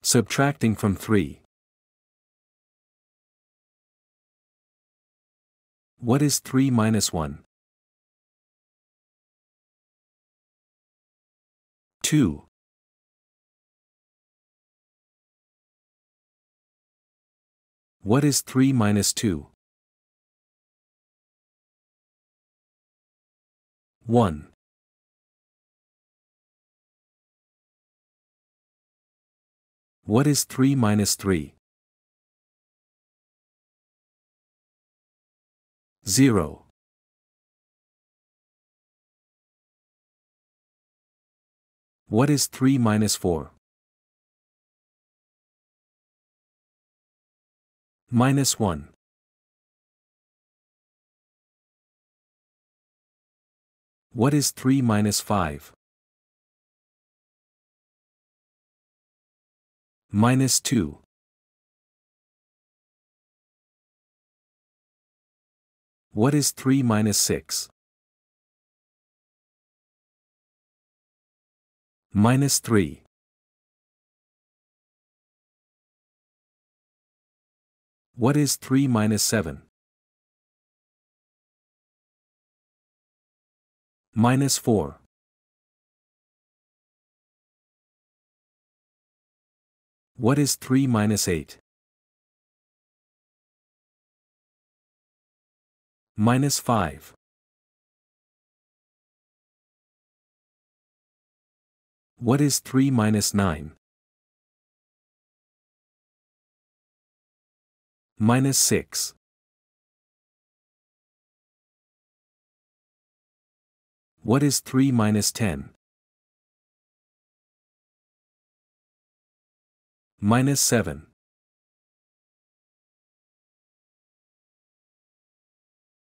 Subtracting from 3. What is 3 minus 1? 2. What is 3 minus 2? 1. What is 3 minus 3? 0. What is 3 minus 4? Minus 1. What is 3 minus 5? Minus 2. What is 3 minus 6? Minus 3. What is 3 minus 7? Minus 4. What is 3 minus 8? Minus 5. What is 3 minus 9? Minus 6. What is 3 minus 10? Minus 7.